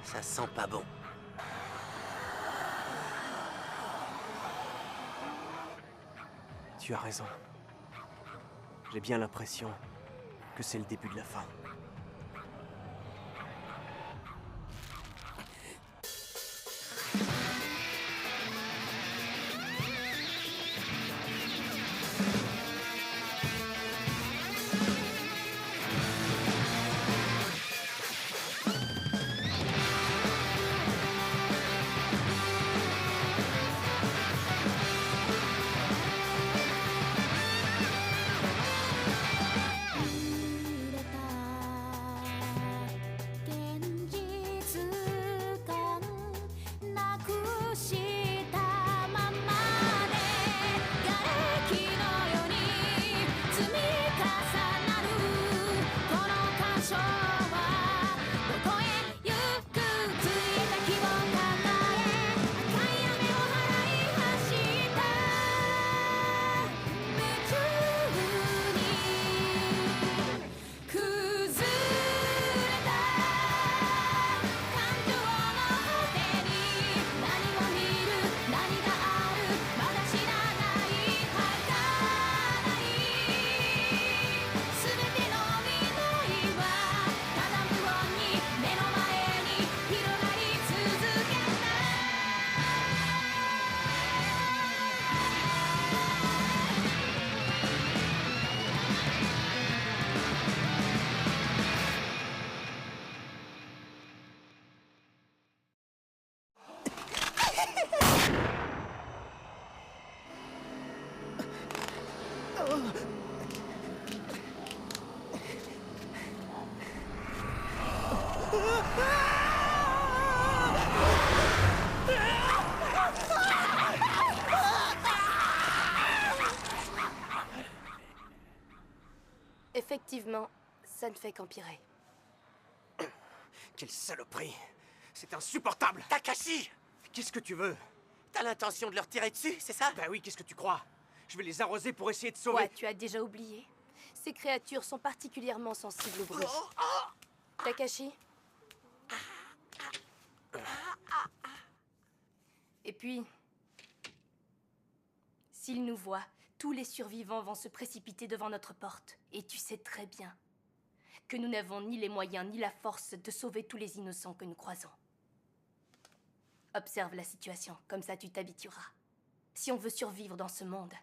Ça sent pas bon. Tu as raison. J'ai bien l'impression que c'est le début de la fin. Effectivement, ça ne fait qu'empirer. Quelle saloperie! C'est insupportable! Takashi! Qu'est-ce que tu veux? T'as l'intention de leur tirer dessus, c'est ça? Bah oui, qu'est-ce que tu crois? Je vais les arroser pour essayer de sauver... Ouais, tu as déjà oublié. Ces créatures sont particulièrement sensibles au bruit. Takashi? Et puis... s'ils nous voient, tous les survivants vont se précipiter devant notre porte. Et tu sais très bien que nous n'avons ni les moyens ni la force de sauver tous les innocents que nous croisons. Observe la situation, comme ça tu t'habitueras. Si on veut survivre dans ce monde,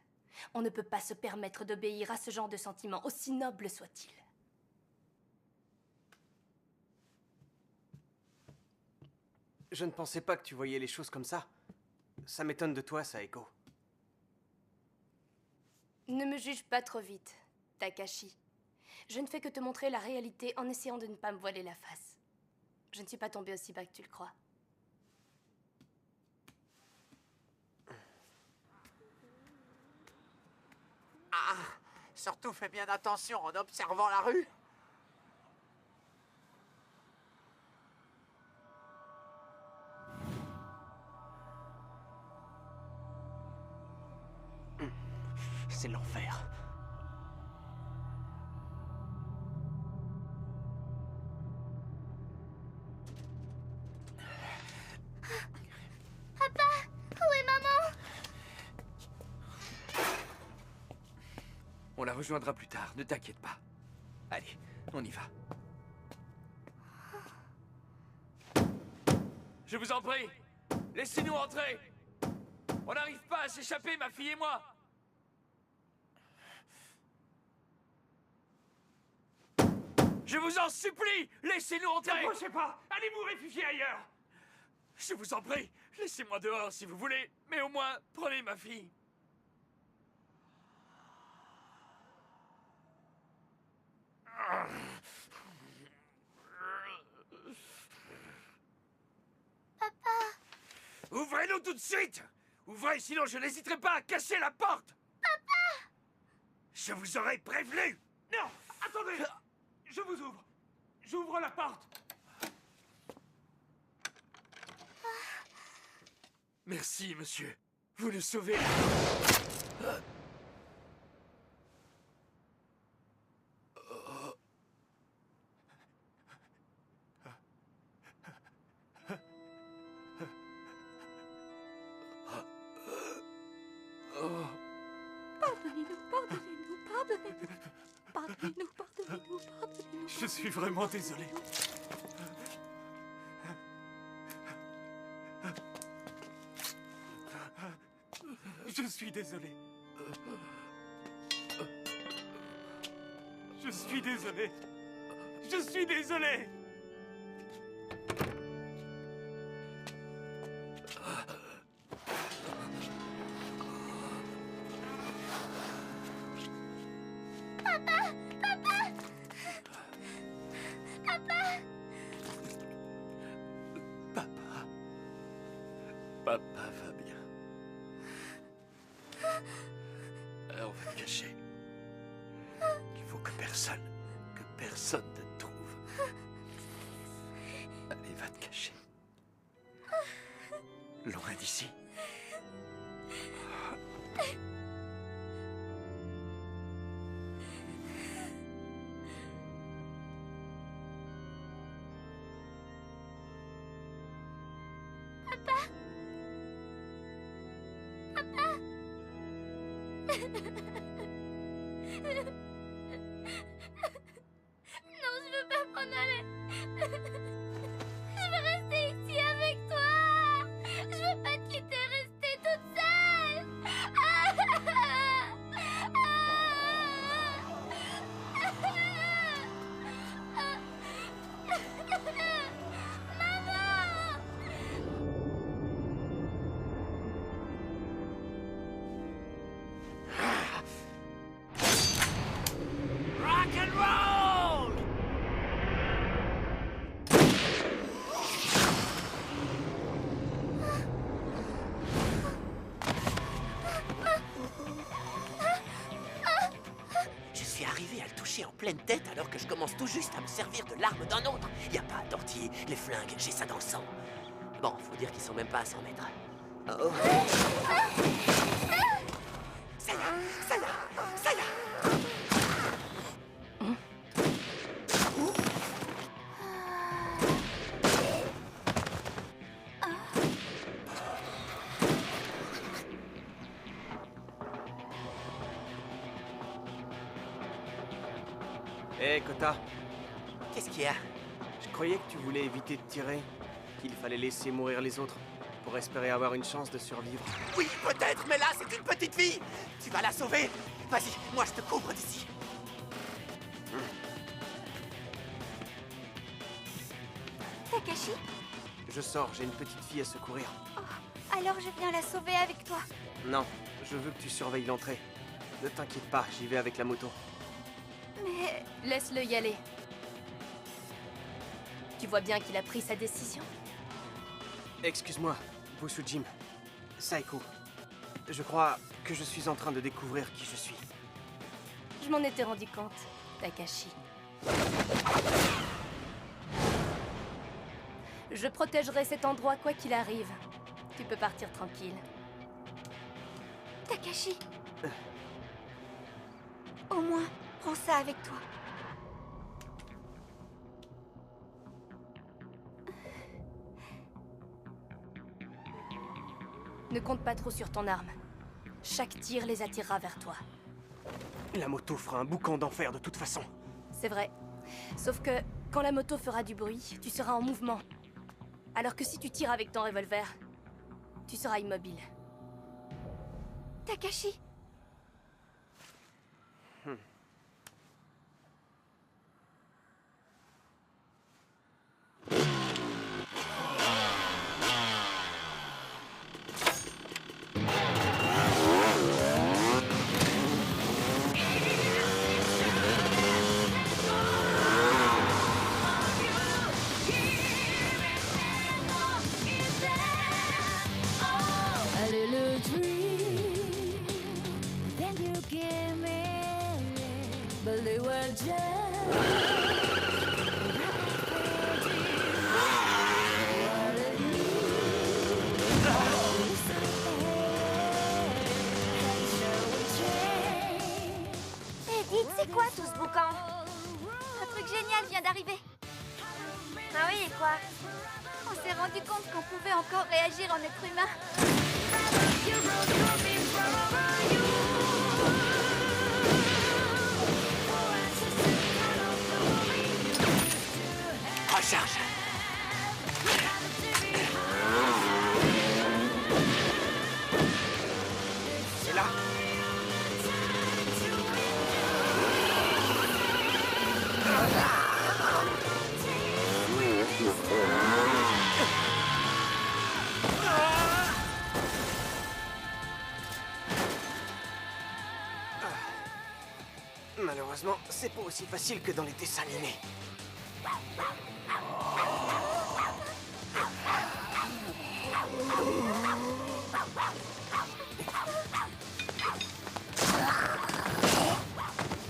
on ne peut pas se permettre d'obéir à ce genre de sentiments, aussi nobles soient-ils. Je ne pensais pas que tu voyais les choses comme ça. Ça m'étonne de toi, Saeko. Ne me juge pas trop vite, Takashi. Je ne fais que te montrer la réalité en essayant de ne pas me voiler la face. Je ne suis pas tombée aussi bas que tu le crois. Ah! Surtout fais bien attention en observant la rue. C'est l'enfer. Papa, où est maman? On la rejoindra plus tard, ne t'inquiète pas. Allez, on y va. Je vous en prie, laissez-nous entrer. On n'arrive pas à s'échapper, ma fille et moi. Je vous en supplie, laissez-nous entrer. N'approchez pas! Allez vous réfugier ailleurs! Je vous en prie, laissez-moi dehors si vous voulez, mais au moins, prenez ma fille. Ouvrez-nous tout de suite! Ouvrez, sinon je n'hésiterai pas à casser la porte! Papa! Je vous aurais prévenu! Non! Attendez! Je vous ouvre! J'ouvre la porte! Merci, monsieur. Vous nous sauvez. Pardonnez-nous, pardonnez-nous, pardonnez-nous. Je suis vraiment désolé. Je suis désolé. Je suis désolé. Je suis désolé. Papa va bien. Alors, on va te cacher. Il faut que personne ne te trouve. Allez, va te cacher. Loin d'ici. Non, je veux pas m'en aller. Je veux rester ici avec toi. Je veux pas te quitter, rester toute seule. Rock and roll! Je suis arrivé à le toucher en pleine tête alors que je commence tout juste à me servir de l'arme d'un autre. Y a pas à tortiller, les flingues, j'ai ça dans le sang. Bon, faut dire qu'ils sont même pas à 100 mètres. Oh. Ça y est, ça y est, ça y est. Hé, Kota, Qu'est-ce qu'il y a? je croyais que tu voulais éviter de tirer, qu'il fallait laisser mourir les autres, pour espérer avoir une chance de survivre. Oui, peut-être, mais là, c'est une petite fille. Tu vas la sauver. Vas-y, moi, je te couvre d'ici. Takashi, Je sors, j'ai une petite fille à secourir. alors je viens la sauver avec toi. Non, je veux que tu surveilles l'entrée. Ne t'inquiète pas, j'y vais avec la moto. Mais Laisse-le y aller. Tu vois bien qu'il a pris sa décision. Excuse-moi, Busujim. Saiko. Je crois que je suis en train de découvrir qui je suis. Je m'en étais rendu compte, Takashi. Je protégerai cet endroit quoi qu'il arrive. Tu peux partir tranquille. Takashi, au moins, prends ça avec toi. Ne compte pas trop sur ton arme. Chaque tir les attirera vers toi. La moto fera un boucan d'enfer de toute façon. C'est vrai. Sauf que quand la moto fera du bruit, tu seras en mouvement. Alors que si tu tires avec ton revolver, tu seras immobile. Takashi, A little dream, then you give me, but they were just. hé, dites, c'est quoi tout ce boucan? Un truc génial vient d'arriver. Ah oui, et quoi? On s'est rendu compte qu'on pouvait encore réagir en être humain. Recharge. C'est là. Malheureusement, c'est pas aussi facile que dans les dessins animés.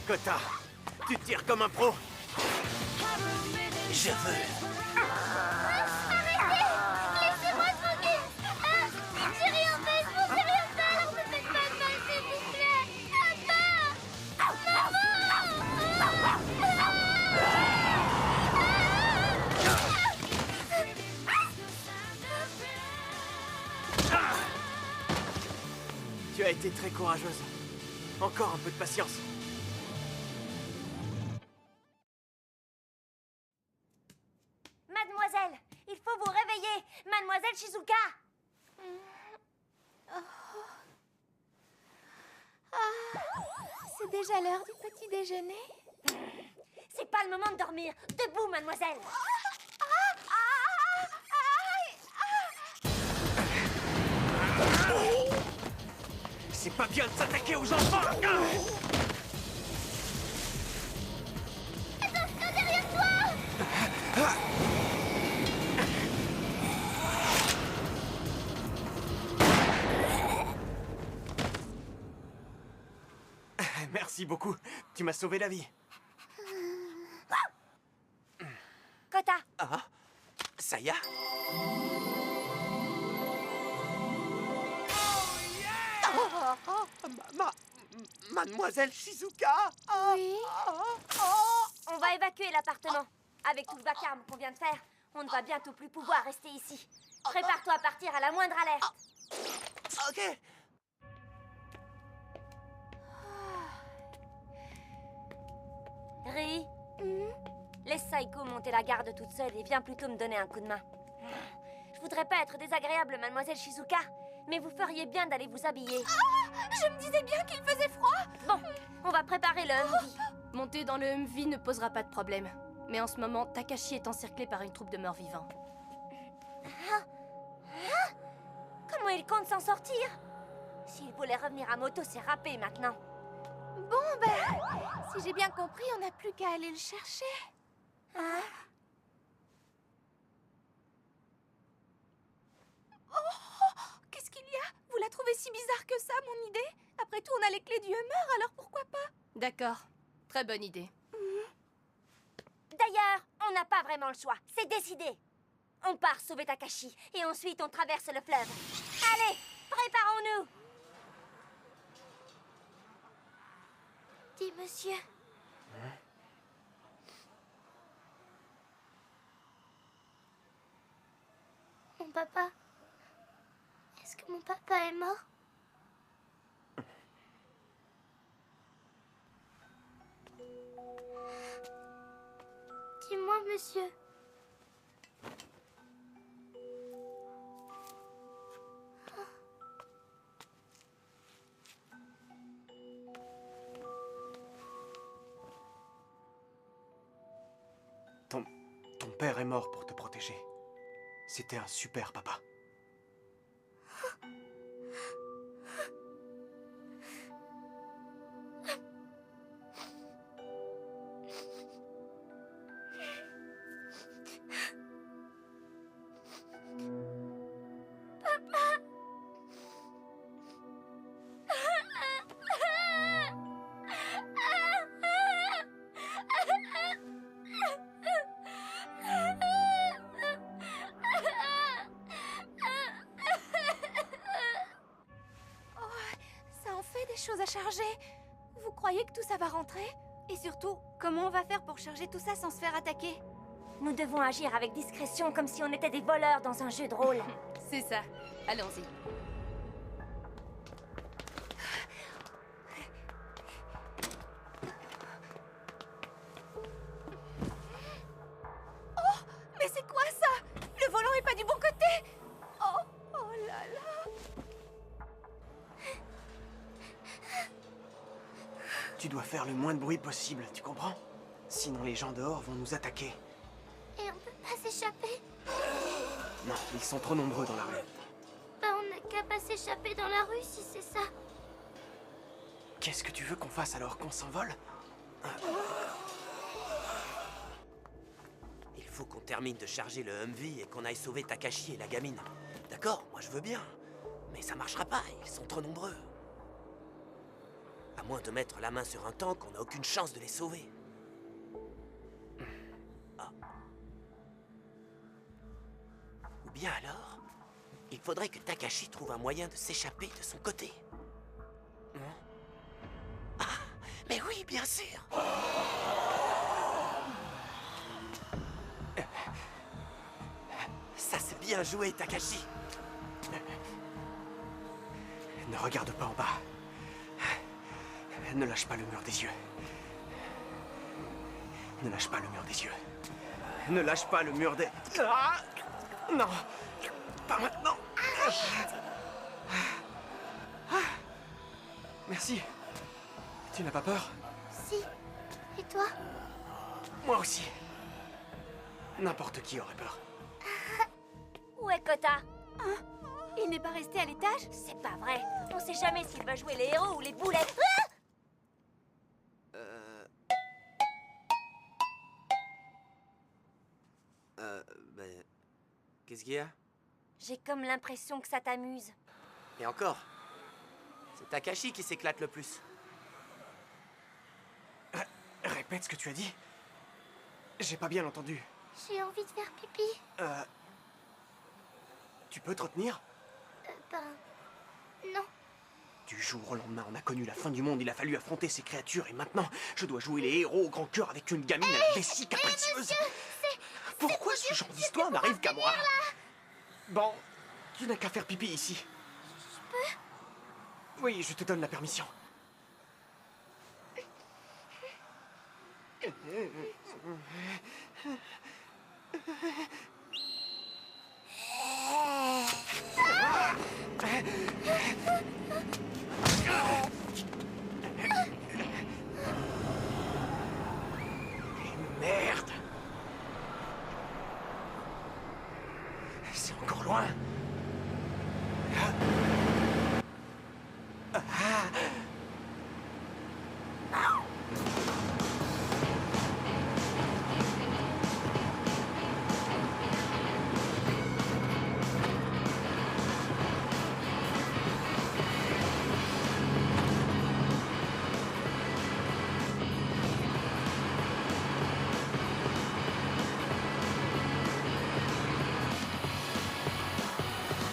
Kota, tu tires comme un pro. Je veux. Laissez-moi tranquille. J'ai rien fait, je vous ai rien fait. Ne me faites pas de mal, s'il vous plaît. Tu as été très courageuse. Encore un peu de patience. Mademoiselle, il faut vous réveiller. Mademoiselle Shizuka. C'est déjà l'heure du petit déjeuner. C'est pas le moment de dormir. Debout, mademoiselle. C'est pas bien de s'attaquer aux enfants. Derrière toi. Merci beaucoup. Tu m'as sauvé la vie. Kota, Ah, Saya? Mademoiselle Shizuka? Oui. on va évacuer l'appartement. Avec tout le vacarme qu'on vient de faire, on ne va bientôt plus pouvoir rester ici. Prépare-toi à partir à la moindre alerte. Ok. Ri, laisse Saiko monter la garde toute seule et viens plutôt me donner un coup de main. Je voudrais pas être désagréable, mademoiselle Shizuka, mais vous feriez bien d'aller vous habiller. Je me disais bien qu'il faisait froid. Bon, on va préparer le Humvee. Monter dans le Humvee ne posera pas de problème. Mais en ce moment, Takashi est encerclé par une troupe de morts-vivants. Comment il compte s'en sortir? S'il voulait revenir à moto, c'est râpé maintenant. Bon, ben, si j'ai bien compris, on n'a plus qu'à aller le chercher. Qu'est-ce qu'il y a? Vous la trouvez si bizarre que ça, mon idée? Après tout, on a les clés du Hummer, alors pourquoi pas? D'accord. Très bonne idée. D'ailleurs, on n'a pas vraiment le choix. C'est décidé. On part sauver Takashi et ensuite on traverse le fleuve. Allez, préparons-nous. Dis, monsieur. Mon papa. Est-ce que mon papa est mort? Dis-moi, monsieur. Ton père est mort pour te protéger. C'était un super papa. Choses à charger. Vous croyez que tout ça va rentrer? Et surtout, comment on va faire pour charger tout ça sans se faire attaquer? Nous devons agir avec discrétion comme si on était des voleurs dans un jeu de rôle. C'est ça. Allons-y. Tu dois faire le moins de bruit possible, tu comprends? Sinon les gens dehors vont nous attaquer. Et on peut pas s'échapper? Non, ils sont trop nombreux dans la rue. Bah on n'a qu'à pas s'échapper dans la rue si c'est ça. Qu'est-ce que tu veux qu'on fasse alors? Qu'on s'envole? Il faut qu'on termine de charger le Humvee et qu'on aille sauver Takashi et la gamine. D'accord, moi je veux bien. Mais ça marchera pas, ils sont trop nombreux. À moins de mettre la main sur un tank, on n'a aucune chance de les sauver. Ah. Ou bien alors, il faudrait que Takashi trouve un moyen de s'échapper de son côté. Ah, mais oui, bien sûr. Ça c'est bien joué, Takashi. Ne regarde pas en bas. Ne lâche pas le mur des yeux. Ne lâche pas le mur des yeux. Ne lâche pas le mur des... Ah! Non! Pas maintenant! Ah! Merci. Tu n'as pas peur? Si. Et toi? Moi aussi. N'importe qui aurait peur. Où est Kota? Hein? Il n'est pas resté à l'étage? C'est pas vrai. On sait jamais s'il va jouer les héros ou les boulettes. Ben... Qu'est-ce qu'il y a? J'ai comme l'impression que ça t'amuse. Et encore, c'est Takashi qui s'éclate le plus. Répète ce que tu as dit. J'ai pas bien entendu. J'ai envie de faire pipi. Tu peux te retenir? Non. Du jour au lendemain, on a connu la fin du monde, il a fallu affronter ces créatures, et maintenant, je dois jouer les héros au grand cœur avec une gamine à la vessie capricieuse. Pourquoi ce genre d'histoire n'arrive qu'à moi? Bon, tu n'as qu'à faire pipi ici. Je peux? Oui, je te donne la permission. Merde! C'est encore loin.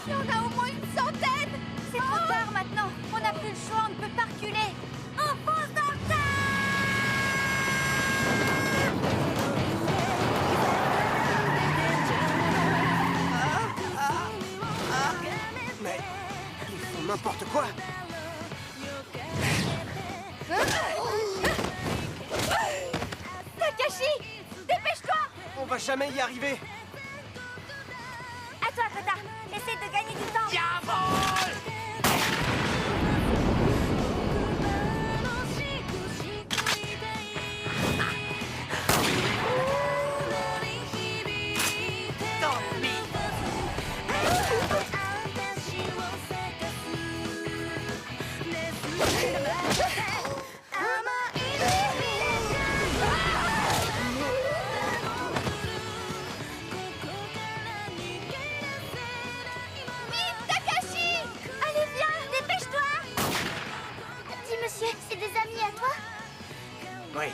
Il y en a au moins une centaine! C'est trop tard maintenant! On n'a plus le choix, on ne peut pas reculer! On fonce dans le Mais ils font n'importe quoi. Takashi! Dépêche-toi! On va jamais y arriver. À toi, Kota. Essaye de gagner du temps. Vite, Takashi! Allez, viens, dépêche-toi. Dis, monsieur, c'est des amis à toi? Oui.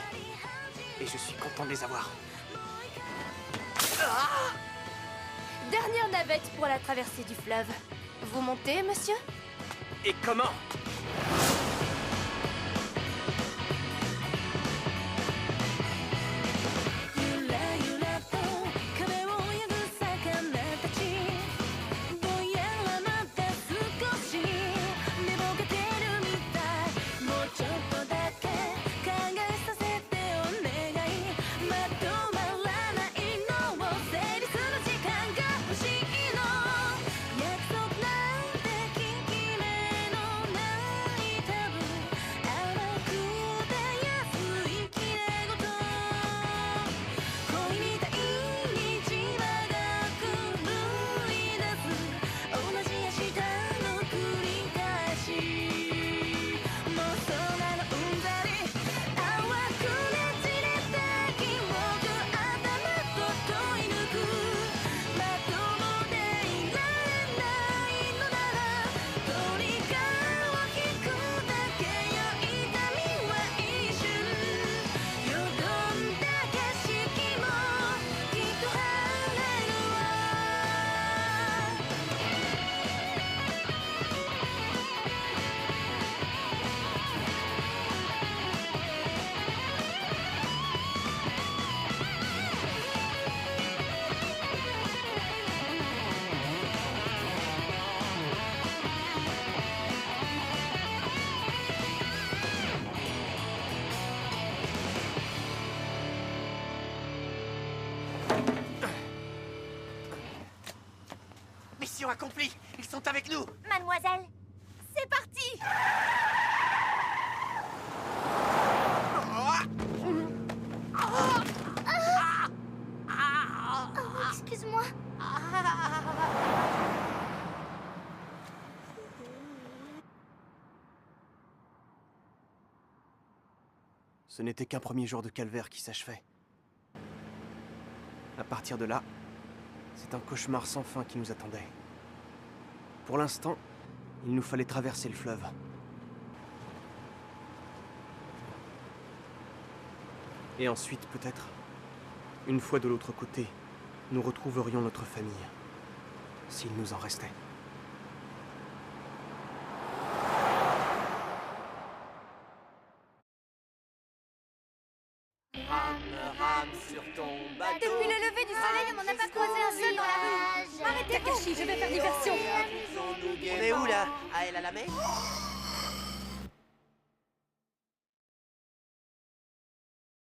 Et je suis content de les avoir. Dernière navette pour la traversée du fleuve. Vous montez, monsieur? Et comment? Mission accomplie. Ils sont avec nous. Mademoiselle, C'est parti! oh, excuse-moi. Ce n'était qu'un premier jour de calvaire qui s'achevait. À partir de là, c'est un cauchemar sans fin qui nous attendait. Pour l'instant, il nous fallait traverser le fleuve. Et ensuite, peut-être, une fois de l'autre côté, nous retrouverions notre famille. S'il nous en restait. Rame sur ton bateau. Depuis le lever du soleil, on n'a pas croisé un seul dans la rue. Arrêtez-vous! Takashi, je vais faire diversion. On est où là? À El Alamein?